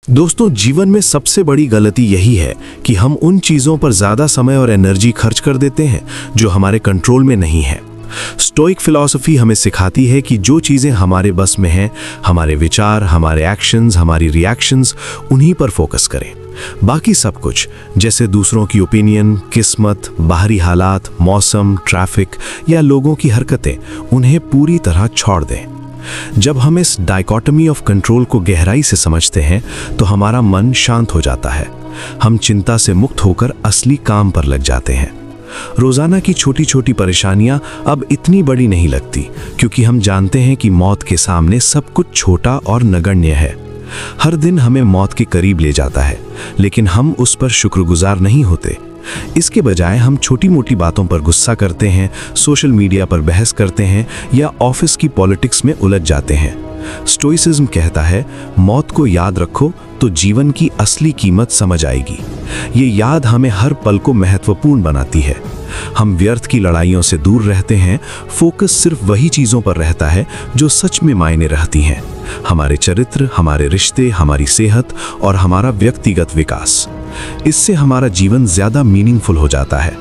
दोस्तों, जीवन में सबसे बड़ी गलती यही है कि हम उन चीज़ों पर ज़्यादा समय और एनर्जी खर्च कर देते हैं जो हमारे कंट्रोल में नहीं है। स्टोइक फिलॉसफी हमें सिखाती है कि जो चीज़ें हमारे बस में हैं, हमारे विचार, हमारे एक्शंस, हमारी रिएक्शंस, उन्हीं पर फोकस करें। बाकी सब कुछ, जैसे दूसरों की ओपिनियन, किस्मत, बाहरी हालात, मौसम, ट्रैफिक या लोगों की हरकतें, उन्हें पूरी तरह छोड़ दें। जब हम इस डाइकोटमी ऑफ कंट्रोल को गहराई से समझते हैं तो हमारा मन शांत हो जाता है। हम चिंता से मुक्त होकर असली काम पर लग जाते हैं। रोजाना की छोटी छोटी परेशानियां अब इतनी बड़ी नहीं लगती, क्योंकि हम जानते हैं कि मौत के सामने सब कुछ छोटा और नगण्य है। हर दिन हमें मौत के करीब ले जाता है, लेकिन हम उस पर शुक्रगुजार नहीं होते। इसके बजाय हम छोटी मोटी बातों पर गुस्सा करते हैं, सोशल मीडिया पर बहस करते हैं या ऑफिस की पॉलिटिक्स में उलझ जाते हैं। स्टोइसिज्म कहता है, मौत को याद रखो तो जीवन की असली कीमत समझ आएगी। ये याद हमें हर पल को महत्वपूर्ण बनाती है। हम व्यर्थ की लड़ाइयों से दूर रहते हैं, फोकस सिर्फ वही चीज़ों पर रहता है जो सच में मायने रखती हैं। हमारे चरित्र, हमारे रिश्ते, हमारी सेहत और हमारा व्यक्तिगत विकास। इससे हमारा जीवन ज़्यादा मीनिंगफुल हो जाता है।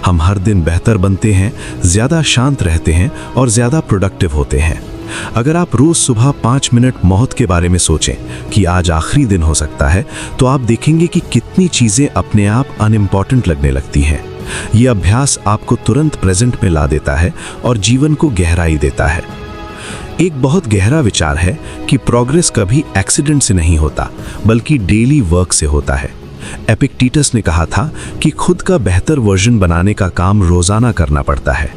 हम हर दिन बेहतर बनते हैं, ज़्यादा शांत रहते हैं और ज़्यादा प्रोडक्टिव होते हैं। अगर आप रोज़ सुबह 5 मिनट मौत के बारे में सोचें कि आज आखिरी दिन हो सकता है, तो आप देखेंगे कि कितनी चीज़ें अपने आप अनइम्पॉर्टेंट लगने लगती हैं। ये अभ्यास आपको तुरंत प्रेजेंट में ला देता है और जीवन को गहराई देता है। एक बहुत गहरा विचार है कि प्रोग्रेस कभी एक्सीडेंट से नहीं होता, बल्कि डेली वर्क से होता है। एपिक्टेटस ने कहा था कि खुद का बेहतर वर्जन बनाने का काम रोजाना करना पड़ता है।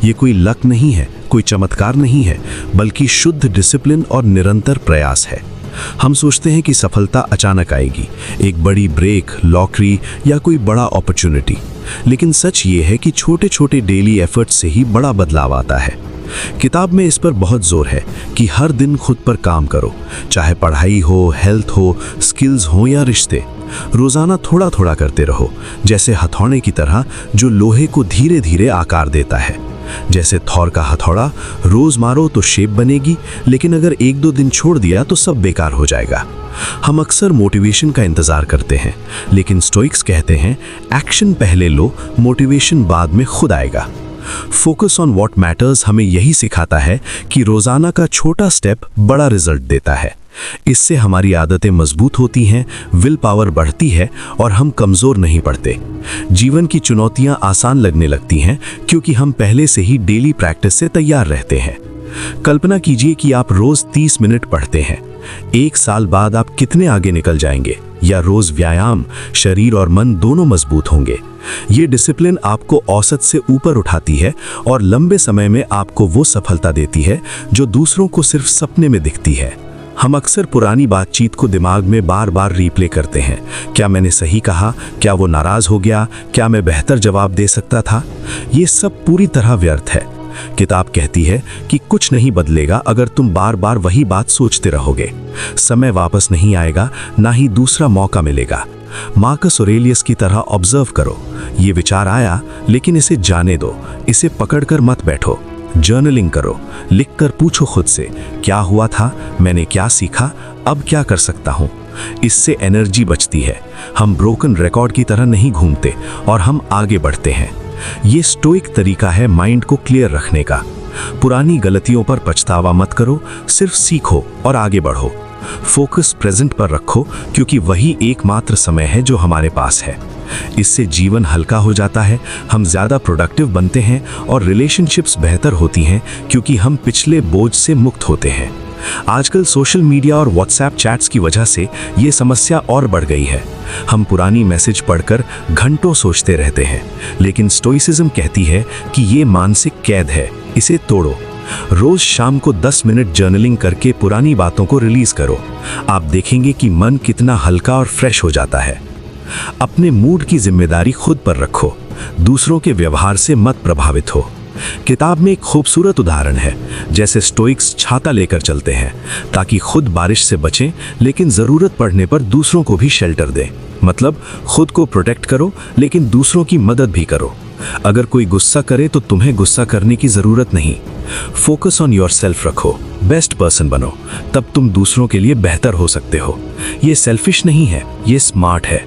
ये कोई लक नहीं है, कोई चमत्कार नहीं है, बल्कि शुद्ध डिसिप्लिन और निरंतर प्रयास है। हम सोचते हैं कि सफलता अचानक आएगी, एक बड़ी ब्रेक, लॉटरी या कोई बड़ा अपॉर्चुनिटी, लेकिन सच ये है कि छोटे छोटे डेली एफर्ट से ही बड़ा बदलाव आता है। किताब में इस पर बहुत जोर है कि हर दिन खुद पर काम करो, चाहे पढ़ाई हो, हेल्थ हो, स्किल्स हो या रिश्ते। रोजाना थोड़ा थोड़ा करते रहो, जैसे हथौड़े की तरह जो लोहे को धीरे धीरे आकार देता है। जैसे थौर का हथौड़ा, रोज मारो तो शेप बनेगी, लेकिन अगर 1-2 दिन छोड़ दिया तो सब बेकार हो जाएगा। हम अक्सर मोटिवेशन का इंतजार करते हैं, लेकिन स्टोइक्स कहते हैं, एक्शन पहले लो, मोटिवेशन बाद में खुद आएगा। फोकस ऑन व्हाट मैटर्स हमें यही सिखाता है कि रोजाना का छोटा स्टेप बड़ा रिजल्ट देता है। इससे हमारी आदतें मजबूत होती हैं, विल पावर बढ़ती है और हम कमजोर नहीं पड़ते। जीवन की चुनौतियां आसान लगने लगती हैं, क्योंकि हम पहले से ही डेली प्रैक्टिस से तैयार रहते हैं। कल्पना कीजिए कि आप रोज 30 मिनट पढ़ते हैं। 1 साल बाद आप कितने आगे निकल जाएंगे। या रोज व्यायाम, शरीर और मन दोनों मजबूत होंगे। ये डिसिप्लिन आपको औसत से ऊपर उठाती है और लंबे समय में आपको वो सफलता देती है जो दूसरों को सिर्फ सपने में दिखती है। हम अक्सर पुरानी बातचीत को दिमाग में बार बार रीप्ले करते हैं। क्या मैंने सही कहा? क्या वो नाराज हो गया? क्या मैं बेहतर जवाब दे सकता था? ये सब पूरी तरह व्यर्थ है। किताब कहती है कि कुछ नहीं बदलेगा अगर तुम बार बार वही बात सोचते रहोगे। समय वापस नहीं आएगा, ना ही दूसरा मौका मिलेगा। मार्कस ऑरेलियस की तरह ऑब्जर्व करो। ये विचार आया, लेकिन इसे जाने दो, इसे पकड़कर मत बैठो। जर्नलिंग करो, लिखकर पूछो खुद से, क्या हुआ था, मैंने क्या सीखा, अब क्या कर सकता हूँ। इससे एनर्जी बचती है। हम ब्रोकन रिकॉर्ड की तरह नहीं घूमते और हम आगे बढ़ते हैं। ये स्टोइक तरीका है माइंड को क्लियर रखने का। पुरानी गलतियों पर पछतावा मत करो, सिर्फ सीखो और आगे बढ़ो। फोकस प्रेजेंट पर रखो, क्योंकि वही एकमात्र समय है जो हमारे पास है। इससे जीवन हल्का हो जाता है, हम ज़्यादा प्रोडक्टिव बनते हैं और रिलेशनशिप्स बेहतर होती हैं, क्योंकि हम पिछले बोझ से मुक्त होते हैं। आजकल सोशल मीडिया और व्हाट्सएप चैट्स की वजह से ये समस्या और बढ़ गई है। हम पुरानी मैसेज पढ़कर घंटों सोचते रहते हैं, लेकिन स्टोइसिज्म कहती है कि ये मानसिक कैद है, इसे तोड़ो। रोज शाम को 10 मिनट जर्नलिंग करके पुरानी बातों को रिलीज करो। आप देखेंगे कि मन कितना हल्का और फ्रेश हो जाता है। अपने मूड की जिम्मेदारी खुद पर रखो, दूसरों के व्यवहार से मत प्रभावित हो। किताब में एक खूबसूरत उदाहरण है, जैसे स्टोइक्स छाता लेकर चलते हैं ताकि खुद बारिश से बचें, लेकिन ज़रूरत पड़ने पर दूसरों को भी शेल्टर दें। मतलब खुद को प्रोटेक्ट करो, लेकिन दूसरों की मदद भी करो। अगर कोई गुस्सा करे तो तुम्हें गुस्सा करने की जरूरत नहीं। फोकस ऑन योरसेल्फ रखो, बेस्ट पर्सन बनो, तब तुम दूसरों के लिए बेहतर हो सकते हो। ये सेल्फिश नहीं है, ये स्मार्ट है।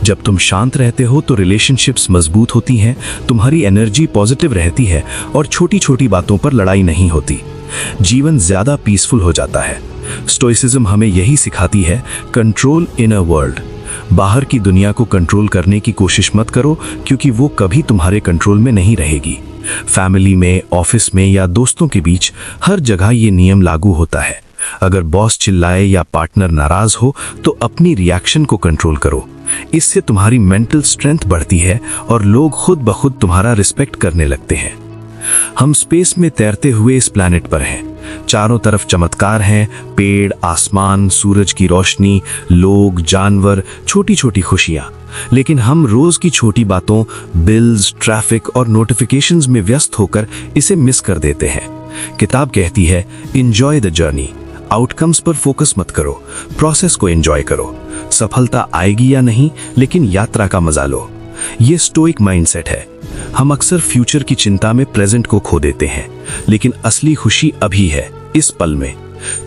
जब तुम शांत रहते हो तो रिलेशनशिप्स मजबूत होती हैं, तुम्हारी एनर्जी पॉजिटिव रहती है और छोटी छोटी बातों पर लड़ाई नहीं होती। जीवन ज्यादा पीसफुल हो जाता है। स्टोइसिज्म हमें यही सिखाती है, कंट्रोल इनर वर्ल्ड। बाहर की दुनिया को कंट्रोल करने की कोशिश मत करो, क्योंकि वो कभी तुम्हारे कंट्रोल में नहीं रहेगी। फैमिली में, ऑफिस में या दोस्तों के बीच हर जगह ये नियम लागू होता है। अगर बॉस चिल्लाए या पार्टनर नाराज हो तो अपनी रिएक्शन को कंट्रोल करो। इससे तुम्हारी मेंटल स्ट्रेंथ बढ़ती है और लोग खुद ब खुद तुम्हारा रिस्पेक्ट करने लगते हैं। हम स्पेस में तैरते हुए इस प्लैनेट पर हैं। चारों तरफ चमत्कार हैं, पेड़, आसमान, सूरज की रोशनी, लोग, जानवर, छोटी छोटी खुशियां। लेकिन हम रोज की छोटी बातों, बिल्स, ट्रैफिक और नोटिफिकेशंस में व्यस्त होकर इसे मिस कर देते हैं। किताब कहती है, एंजॉय द जर्नी। आउटकम्स पर फोकस मत करो, प्रोसेस को एंजॉय करो। सफलता आएगी या नहीं, लेकिन यात्रा का मजा लो। ये स्टोइक माइंडसेट है। हम अक्सर फ्यूचर की चिंता में प्रेजेंट को खो देते हैं, लेकिन असली खुशी अभी है, इस पल में,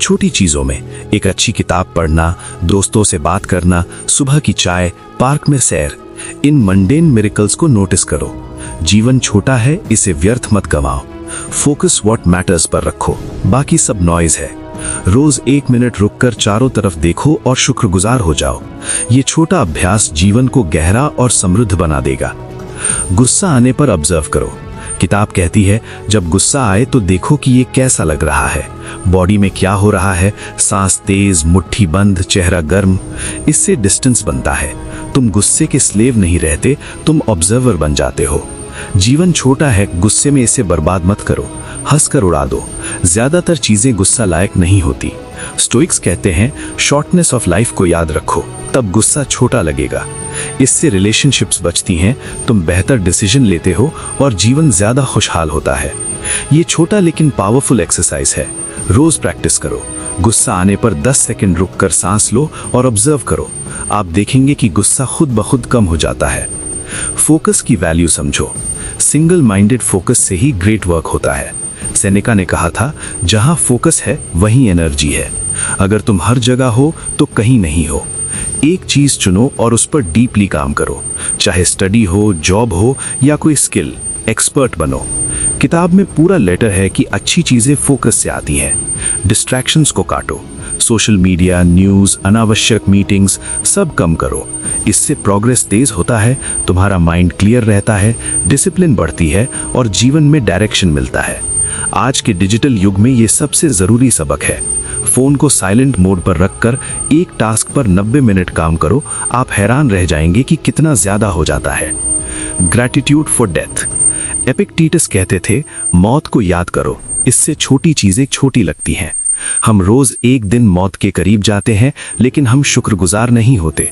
छोटी चीजों में। एक अच्छी किताब पढ़ना, दोस्तों से बात करना, सुबह की चाय, पार्क में सैर, इन मंडेन मिरेकल्स को नोटिस करो। जीवन छोटा है, इसे व्यर्थ मत गंवाओ। फोकस व्हाट मैटर्स पर रखो, बाकी सब नॉइज है। रोज 1 मिनट रुककर चारों तरफ देखो और शुक्रगुजार हो जाओ। ये छोटा अभ्यास जीवन को गहरा और समृद्ध बना देगा। गुस्सा आने पर ऑब्जर्व करो। किताब कहती है, जब गुस्सा आए तो देखो कि ये कैसा लग रहा है, बॉडी में क्या हो रहा है, सांस तेज, मुट्ठी बंद, चेहरा गर्म। इससे डिस्टेंस बनता है। तुम गुस्से के स्लेव नहीं रहते, तुम ऑब्जर्वर बन जाते हो। जीवन छोटा है, गुस्से में इसे बर्बाद मत करो, हंसकर उड़ा दो। ज्यादातर चीजें गुस्सा लायक नहीं होती। स्टोइक्स कहते हैं, शॉर्टनेस ऑफ लाइफ को याद रखो, तब गुस्सा छोटा लगेगा। इससे रिलेशनशिप्स बचती हैं, तुम बेहतर डिसीजन लेते हो और जीवन ज्यादा खुशहाल होता है। ये छोटा लेकिन पावरफुल एक्सरसाइज है, रोज प्रैक्टिस करो। गुस्सा आने पर 10 सेकंड रुककर सांस लो और ऑब्जर्व करो। आप देखेंगे कि गुस्सा खुद ब खुद कम हो जाता है। फोकस की वैल्यू समझो। सिंगल माइंडेड फोकस से ही ग्रेट वर्क होता है। सेनेका ने कहा था, जहां फोकस है वहीं एनर्जी है। अगर तुम हर जगह हो तो कहीं नहीं हो। एक चीज चुनो और उस पर डीपली काम करो, चाहे स्टडी हो, जॉब हो या कोई स्किल। एक्सपर्ट बनो। किताब में पूरा लेटर है कि अच्छी चीजें फोकस से आती हैं। डिस्ट्रैक्शंस को काटो। सोशल मीडिया, न्यूज, अनावश्यक मीटिंग्स सब कम करो। इससे प्रोग्रेस तेज होता है, तुम्हारा माइंड क्लियर रहता है, डिसिप्लिन बढ़ती है और जीवन में डायरेक्शन मिलता है। आज के डिजिटल युग में ये सबसे जरूरी सबक है। फोन को साइलेंट मोड पर रखकर एक टास्क पर 90 मिनट काम करो। आप हैरान रह जाएंगे कि कितना ज्यादा हो जाता है। Gratitude for death. एपिक्टेटस कहते थे, मौत को याद करो, इससे छोटी चीजें छोटी लगती हैं। हम रोज एक दिन मौत के करीब जाते हैं, लेकिन हम शुक्रगुजार नहीं होते।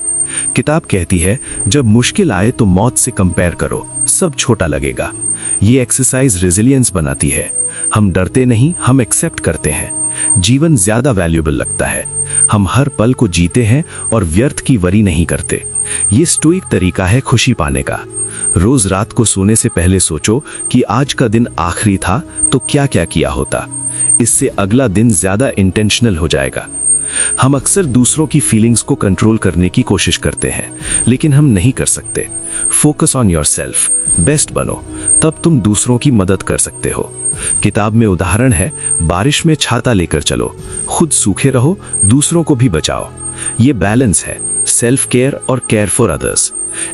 किताब कहती है, जब मुश्किल आए तो मौत से कंपेयर करो, सब छोटा लगेगा। ये एक्सरसाइज रेजिलियंस बनाती है। हम डरते नहीं, हम एक्सेप्ट करते हैं। जीवन ज्यादा वैल्यूएबल लगता है। हम हर पल को जीते हैं और व्यर्थ की वरी नहीं करते। ये स्टोइक तरीका है खुशी पाने का। रोज रात को सोने से पहले सोचो कि आज का दिन आखिरी था तो क्या क्या किया होता। इससे अगला दिन ज्यादा इंटेंशनल हो जाएगा। हम अक्सर दूसरों की फीलिंग्स को कंट्रोल करने की कोशिश करते हैं, लेकिन हम नहीं कर सकते। फोकस ऑन योरसेल्फ, बेस्ट बनो, तब तुम दूसरों की मदद कर सकते हो। किताब में उदाहरण है, बारिश में छाता लेकर चलो, खुद सूखे रहो, दूसरों को भी बचाओ। ये बैलेंस है, सेल्फ केयर और केयर फॉर अदर्स।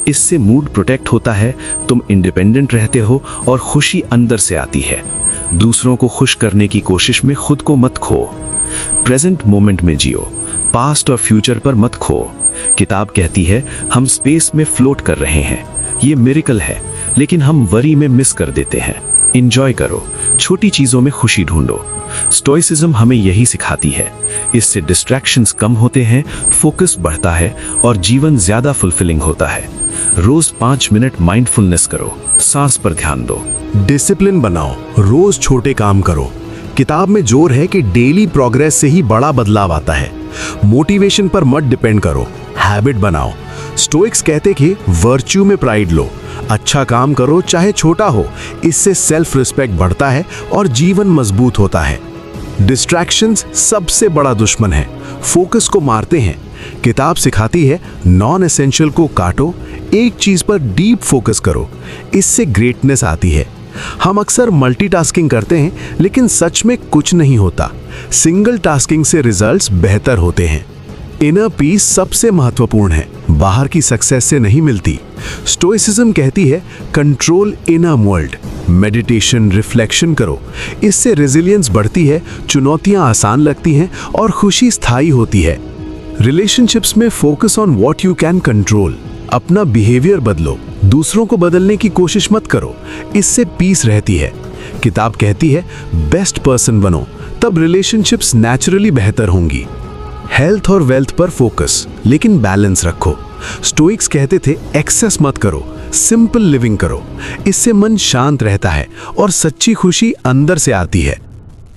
इससे मूड प्रोटेक्ट होता है, तुम इंडिपेंडेंट रहते हो और खुशी अंदर से आती है। दूसरों को खुश करने की कोशिश में खुद को मत खो। प्रेजेंट मोमेंट में जियो, पास्ट और फ्यूचर पर मत खो। किताब कहती है, हम स्पेस में फ्लोट कर रहे हैं। ये मिरेकल है, लेकिन हम वरी में मिस कर देते हैं। एंजॉय करो, छोटी चीजों में खुशी ढूंढो। स्टोइसिज्म हमें यही सिखाती है। इससे डिस्ट्रैक्शंस कम होते हैं, फोकस बढ़ता है और जीवन ज्यादा फुलफिलिंग होता है। रोज 5 मिनट माइंडफुलनेस करो, सांस पर ध्यान दो। डिसिप्लिन बनाओ, रोज छोटे काम करो। किताब में जोर है कि डेली प्रोग्रेस से ही बड़ा बदलाव आता है। मोटिवेशन पर मत डिपेंड करो, हैबिट बनाओ। स्टोइक्स कहते कि वर्च्यू में प्राइड लो, अच्छा काम करो चाहे छोटा हो, इससे सेल्फ रिस्पेक्ट बढ़ता है और जीवन मजबूत होता है। डिस्ट्रैक्शंस सबसे बड़ा दुश्मन है, फोकस को मारते हैं। किताब सिखाती है नॉन एसेंशियल को काटो, एक चीज पर डीप फोकस करो, इससे ग्रेटनेस आती है। हम अक्सर मल्टीटास्किंग करते हैं लेकिन सच में कुछ नहीं होता। सिंगल टास्किंग से रिजल्ट्स बेहतर होते हैं। इनर पीस सबसे महत्वपूर्ण है, बाहर की सक्सेस से नहीं मिलती। स्टोइसिज्म कहती है control inner world, meditation, reflection करो, इससे रेजिलियंस बढ़ती है, चुनौतियां आसान लगती हैं और खुशी स्थायी होती है। रिलेशनशिप्स में focus on what you can control, अपना बिहेवियर बदलो, दूसरों को बदलने की कोशिश मत करो, इससे पीस रहती है। किताब कहती है बेस्ट पर्सन बनो, तब रिलेशनशिप्स नेचुरली बेहतर होंगी। हेल्थ और वेल्थ पर फोकस, लेकिन बैलेंस रखो। स्टोइक्स कहते थे एक्सेस मत करो, सिंपल लिविंग करो, इससे मन शांत रहता है और सच्ची खुशी अंदर से आती है।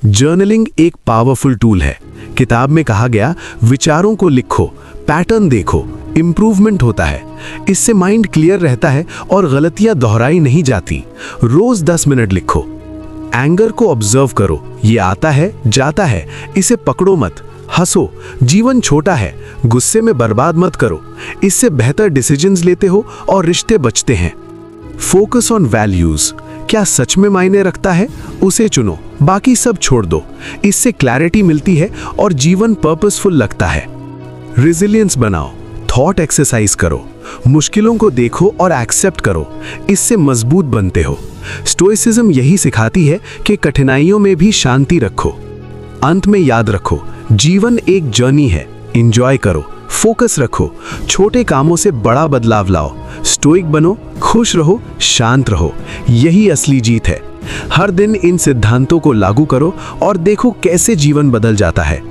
जर्नलिंग एक पावरफुल टूल है। किताब में कहा गया विचारों को लिखो, पैटर्न देखो, इंप्रूवमेंट होता है, इससे माइंड क्लियर रहता है और गलतियां दोहराई नहीं जाती। रोज 10 मिनट लिखो। एंगर को ऑब्जर्व करो, ये आता है जाता है, इसे पकड़ो मत। हंसो, जीवन छोटा है, गुस्से में बर्बाद मत करो, इससे बेहतर डिसीजंस लेते हो और रिश्ते बचते हैं। फोकस ऑन वैल्यूज, क्या सच में मायने रखता है उसे चुनो, बाकी सब छोड़ दो, इससे क्लैरिटी मिलती है और जीवन पर्पसफुल लगता है। रेजिलियंस बनाओ, थॉट एक्सरसाइज करो, मुश्किलों को देखो और एक्सेप्ट करो, इससे मजबूत बनते हो। स्टोइसिज्म यही सिखाती है कि कठिनाइयों में भी शांति रखो। अंत में याद रखो, जीवन एक जर्नी है, एंजॉय करो, फोकस रखो, छोटे कामों से बड़ा बदलाव लाओ। स्टोइक बनो, खुश रहो, शांत रहो, यही असली जीत है। हर दिन इन सिद्धांतों को लागू करो और देखो कैसे जीवन बदल जाता है।